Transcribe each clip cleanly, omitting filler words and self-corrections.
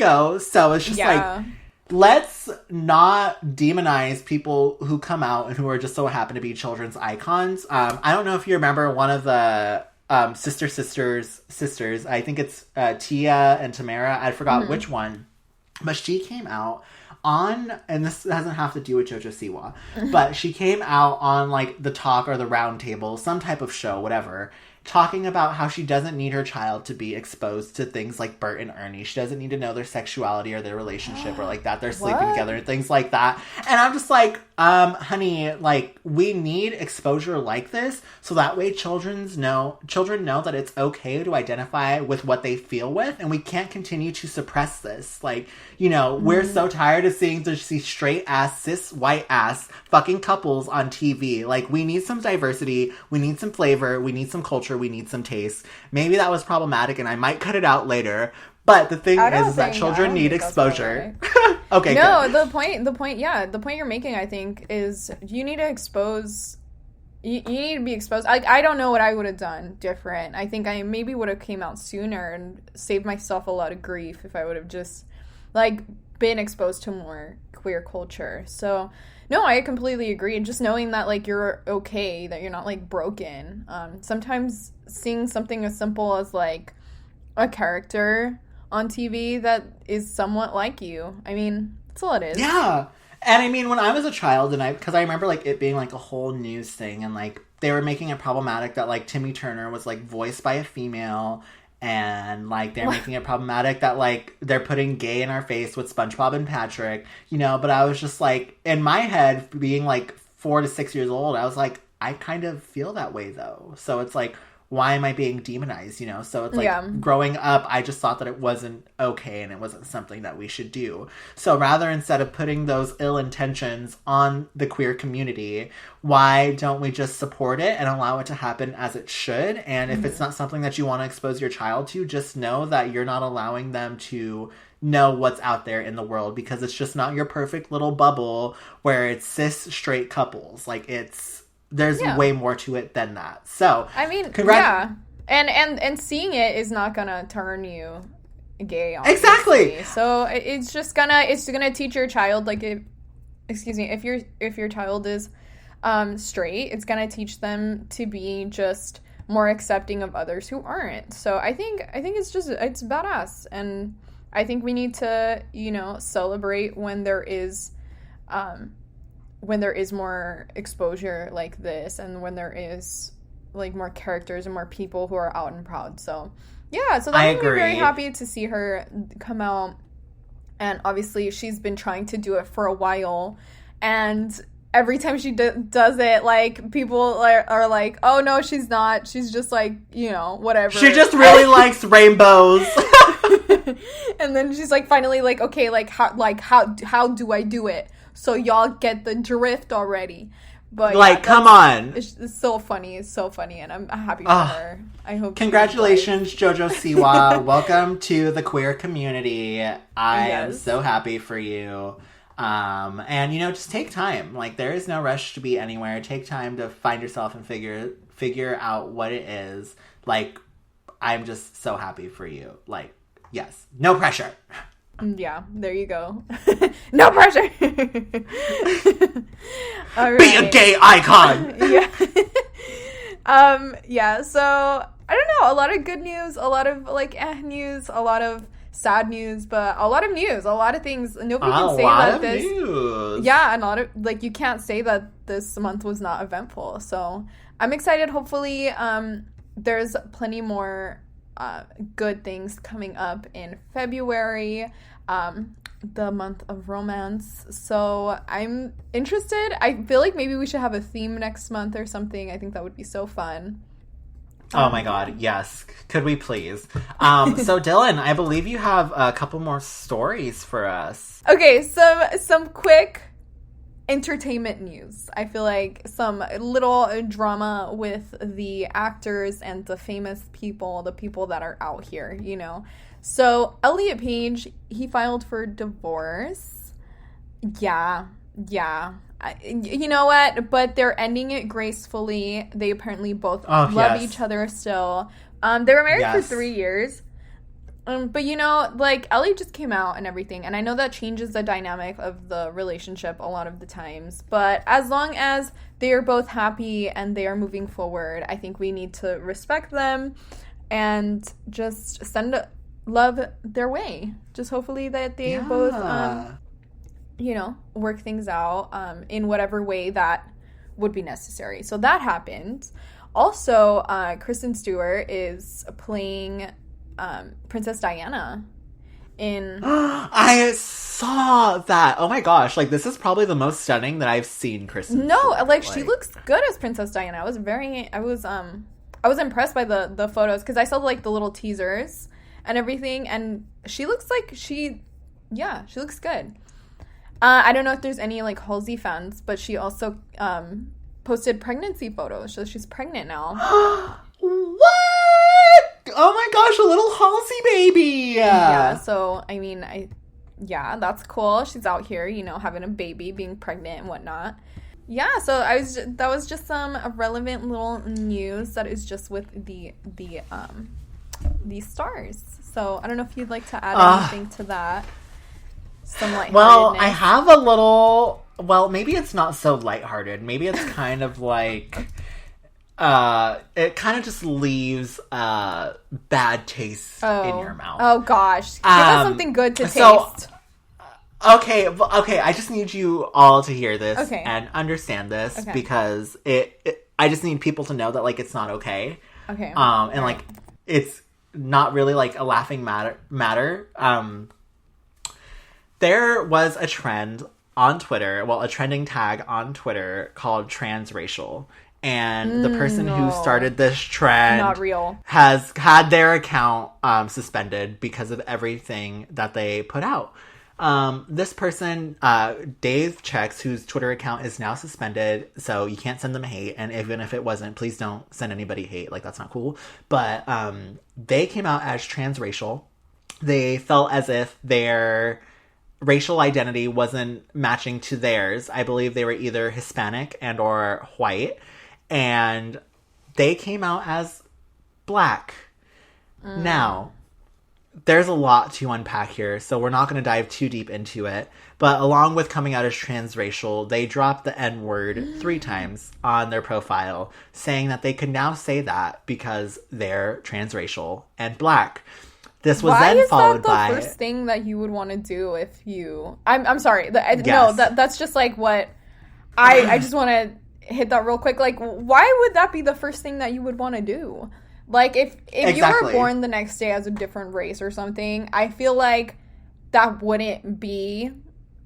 go. So it's just like, let's not demonize people who come out and who are just so happen to be children's icons. I don't know if you remember one of the sisters. I think it's Tia and Tamara. I forgot which one. But she came out on, and this doesn't have to do with JoJo Siwa, but she came out on, like, the Talk or the Round Table, some type of show, whatever, talking about how she doesn't need her child to be exposed to things like Bert and Ernie. She doesn't need to know their sexuality or their relationship or like that they're sleeping together and things like that. And I'm just like, honey, like, we need exposure like this so that way children know that it's okay to identify with what they feel with, and we can't continue to suppress this. Like, you know, we're so tired of seeing these straight ass, cis white ass fucking couples on TV. Like, we need some diversity, we need some flavor, we need some culture, we need some taste. Maybe that was problematic and I might cut it out later. But the thing is that children need exposure. Okay, no, good. the point you're making, I think, is you need to expose. You need to be exposed. I don't know what I would have done different. I think I maybe would have came out sooner and saved myself a lot of grief if I would have just, like, been exposed to more queer culture. So, no, I completely agree. And just knowing that, like, you're okay, that you're not, like, broken. Sometimes seeing something as simple as, like, a character on TV that is somewhat like you. I mean, that's all it is. Yeah. And I mean, when I was a child, and because I remember, like, it being, like, a whole news thing, and, like, they were making it problematic that, like, Timmy Turner was, like, voiced by a female, and, like, they're making it problematic that, like, they're putting gay in our face with SpongeBob and Patrick, you know, but I was just, like, in my head, being, like, 4 to 6 years old, I was like, I kind of feel that way, though. So it's, like, why am I being demonized, you know? So it's like, growing up, I just thought that it wasn't okay and it wasn't something that we should do. So rather, instead of putting those ill intentions on the queer community, why don't we just support it and allow it to happen as it should? And if it's not something that you want to expose your child to, just know that you're not allowing them to know what's out there in the world, because it's just not your perfect little bubble where it's cis straight couples. Like, there's way more to it than that. So, I mean, and seeing it is not gonna turn you gay, obviously. Exactly. So it's gonna teach your child, like, if your child is straight, it's gonna teach them to be just more accepting of others who aren't. So I think it's badass, and I think we need to, you know, celebrate when there is more exposure like this, and when there is, like, more characters and more people who are out and proud. So, yeah, so that made me very happy to see her come out. And obviously, she's been trying to do it for a while. And every time she does it, like, people are like, oh, no, she's not. She's just, like, you know, whatever. She just really likes rainbows. And then she's, like, finally, like, okay, how do I do it? So y'all get the drift already. But like, yeah, come on. It's so funny. It's so funny, and I'm happy for her. I hope. Congratulations, JoJo Siwa. Welcome to the queer community. I am so happy for you. And, you know, just take time. Like, there is no rush to be anywhere. Take time to find yourself and figure out what it is. Like, I'm just so happy for you. Like, yes. No pressure. Yeah, there you go. No pressure. All right. Be a gay icon. Yeah. Yeah, so I don't know, a lot of good news, a lot of, like, news, a lot of sad news, but a lot of news, a lot of things. Nobody can say that this news. Yeah, and a lot of, like, you can't say that this month was not eventful. So I'm excited. Hopefully there's plenty more good things coming up in February, the month of romance. So I'm interested. I feel like maybe we should have a theme next month or something. I think that would be so fun. Oh my god, yes. Could we please? So Dylan, I believe you have a couple more stories for us. Okay, some quick entertainment news. I feel like some little drama with the actors and the famous people, the people that are out here, you know. So Elliot Page, he filed for divorce. Yeah. You know what? But they're ending it gracefully. They apparently both love each other still. They were married for 3 years. But you know, like, Ellie just came out and everything, and I know that changes the dynamic of the relationship a lot of the times, but as long as they are both happy and they are moving forward, I think we need to respect them and just send love their way. Just hopefully that they both, you know, work things out in whatever way that would be necessary. So that happened. Also, Kristen Stewart is playing Princess Diana in... I saw that. Oh my gosh. Like, this is probably the most stunning that I've seen Kristen Stewart, like, she looks good as Princess Diana. I was impressed by the photos, because I saw, like, the little teasers and everything, and she looks like she looks good. I don't know if there's any, like, Halsey fans, but she also posted pregnancy photos, so she's pregnant now. What? Oh my gosh, a little Halsey baby! Yeah, so, I mean, that's cool. She's out here, you know, having a baby, being pregnant and whatnot. Yeah, so that was just some relevant little news that is just with the stars. So, I don't know if you'd like to add anything to that. Some lightheartedness. Well, I have a little... Well, maybe it's not so lighthearted. Maybe it's kind of like... it kind of just leaves bad taste in your mouth. Oh, gosh. Give us something good to taste. Okay, I just need you all to hear this and understand this because I just need people to know that, like, it's not okay. Okay. And, like, it's not really, like, a laughing matter. There was a trend on Twitter, a trending tag on Twitter called transracial. And the person who started this trend not real. Has had their account suspended because of everything that they put out. This person, Dave Checks, whose Twitter account is now suspended, so you can't send them hate. And even if it wasn't, please don't send anybody hate. Like, that's not cool. But they came out as transracial. They felt as if their racial identity wasn't matching to theirs. I believe they were either Hispanic and or white. And they came out as black. Now, there's a lot to unpack here, so we're not going to dive too deep into it. But along with coming out as transracial, they dropped the N-word 3 times on their profile, saying that they could now say that because they're transracial and black. This was then followed by... Why is that the first thing that you would want to do if you... I'm sorry. No, that's just like what... I just want to hit that real quick. Like, why would that be the first thing that you would want to do? Like, if you were born the next day as a different race or something, I feel like that wouldn't be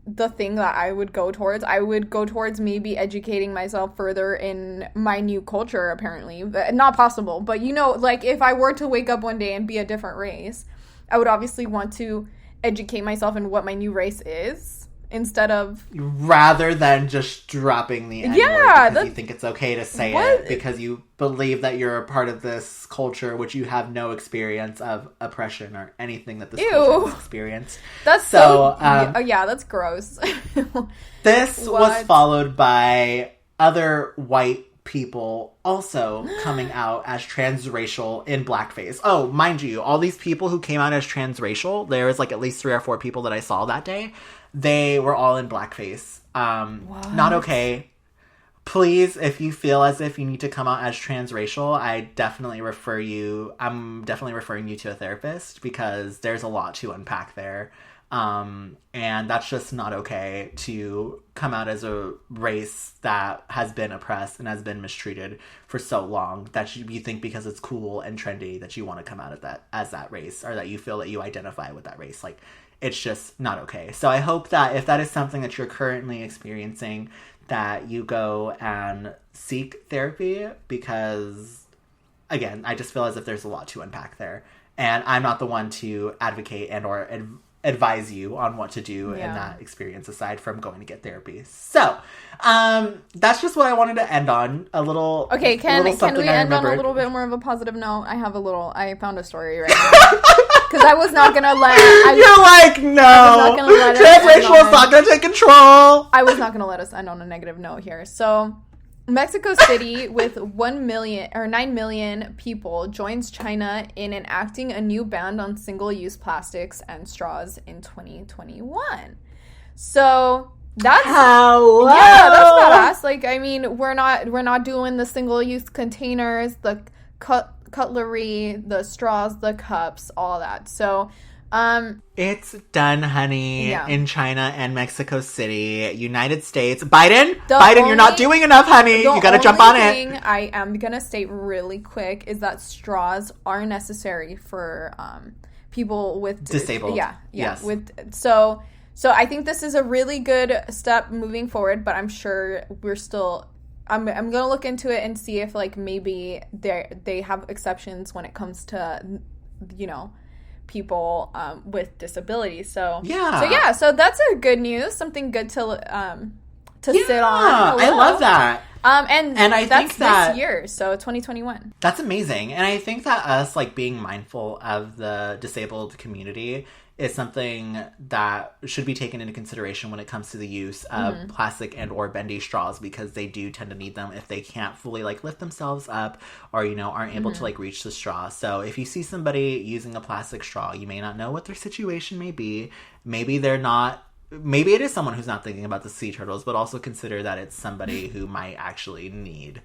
the thing that I would go towards. I would go towards maybe educating myself further in my new culture, apparently. Not possible, but, you know, like, if I were to wake up one day and be a different race, I would obviously want to educate myself in what my new race is. Instead of... Rather than just dropping the N-word because you think it's okay to say it because you believe that you're a part of this culture, which you have no experience of oppression or anything that this culture has experienced. That's so... that's gross. This was followed by other white people also coming out as transracial in blackface. Oh, mind you, all these people who came out as transracial, there was like at least 3 or 4 people that I saw that day. They were all in blackface. Not okay. Please, if you feel as if you need to come out as transracial, I'm definitely referring you to a therapist because there's a lot to unpack there. And that's just not okay to come out as a race that has been oppressed and has been mistreated for so long that you think because it's cool and trendy that you want to come out as that race or that you feel that you identify with that race. Like, it's just not okay. So I hope that if that is something that you're currently experiencing, that you go and seek therapy because, again, I just feel as if there's a lot to unpack there. And I'm not the one to advocate and or advise you on what to do in that experience aside from going to get therapy. So, that's just what I wanted to end on. A little... Okay, can we end on a little bit more of a positive note? I found a story right now. Because I was not going to let... You're like, no. Transracial is not going to take control. I was not going to let us end on a negative note here. So, Mexico City, with 1 million or 9 million people, joins China in enacting a new ban on single-use plastics and straws in 2021. So that's hello. Yeah, that's badass. Like, I mean, we're not doing the single-use containers, the cutlery, the straws, the cups, all that. So it's done, honey. Yeah. In China and Mexico City, United States. Biden, you're not doing enough, honey. You gotta jump on it. The thing I am gonna state really quick is that straws are necessary for people with disabled. Yes. So I think this is a really good step moving forward, but I'm sure we're still. I'm gonna look into it and see if like maybe they have exceptions when it comes to, you know, people with disabilities. So that's a good news. Something good to sit on. I love that. And I think that this year, so 2021. That's amazing. And I think that us like being mindful of the disabled community is something that should be taken into consideration when it comes to the use of plastic and or bendy straws, because they do tend to need them if they can't fully like lift themselves up or, you know, aren't able to like reach the straw. So if you see somebody using a plastic straw, you may not know what their situation may be. Maybe it is someone who's not thinking about the sea turtles, but also consider that it's somebody who might actually need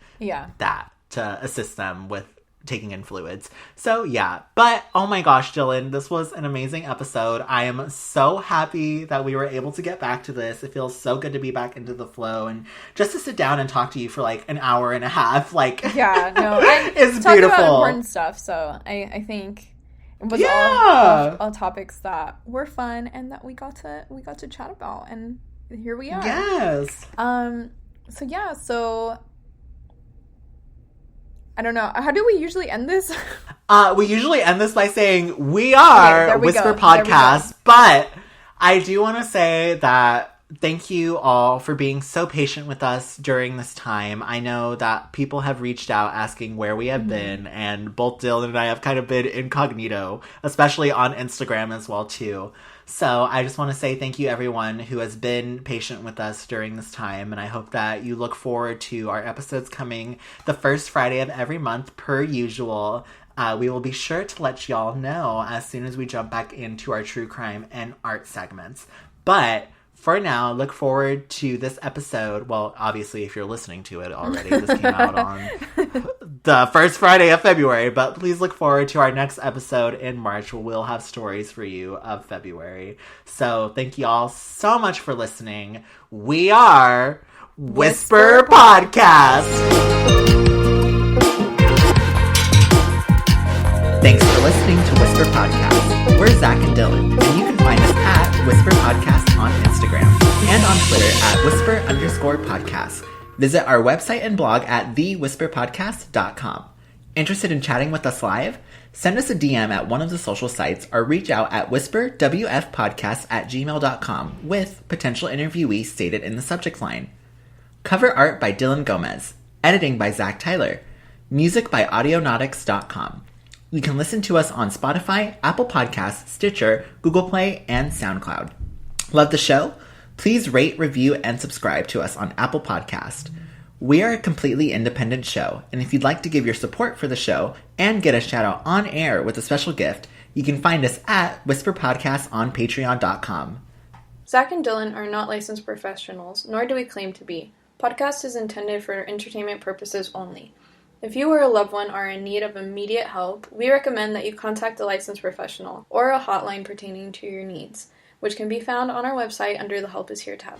that to assist them with taking in fluids. So yeah, but oh my gosh, Dylan, this was an amazing episode. I am so happy that we were able to get back to this. It feels so good to be back into the flow and just to sit down and talk to you for like an hour and a half. Like, yeah, no, it's talk beautiful. About important stuff. So I think it was all topics that were fun and that we got to chat about, and here we are. Yes. So I don't know. How do we usually end this? We usually end this by saying we are Whisper Podcast, but I do want to say that thank you all for being so patient with us during this time. I know that people have reached out asking where we have been, and both Dylan and I have kind of been incognito, especially on Instagram as well too. So I just want to say thank you everyone who has been patient with us during this time, and I hope that you look forward to our episodes coming the first Friday of every month per usual. We will be sure to let y'all know as soon as we jump back into our true crime and art segments. But for now, look forward to this episode. Well, obviously, if you're listening to it already, this came out on the first Friday of February. But please look forward to our next episode in March, where we'll have stories for you of February. So thank you all so much for listening. We are Whisper Podcast. Thanks for listening to Whisper Podcast. We're Zac and Dylan, and you can find us at Whisper Podcast on Instagram and on Twitter at Whisper_podcast. Visit our website and blog at thewhisperpodcast.com. Interested in chatting with us live? Send us a DM at one of the social sites or reach out at whisperwfpodcast@gmail.com with potential interviewee stated in the subject line. Cover art by Dylan Gomez. Editing by Zach Tyler. Music by Audionautics.com. You can listen to us on Spotify, Apple Podcasts, Stitcher, Google Play, and SoundCloud. Love the show? Please rate, review, and subscribe to us on Apple Podcast. We are a completely independent show, and if you'd like to give your support for the show and get a shout out on air with a special gift, you can find us at Whisper Podcast on Patreon.com. Zac and Dylan are not licensed professionals, nor do we claim to be. Podcast is intended for entertainment purposes only. If you or a loved one are in need of immediate help, we recommend that you contact a licensed professional or a hotline pertaining to your needs, which can be found on our website under the Help is Here tab.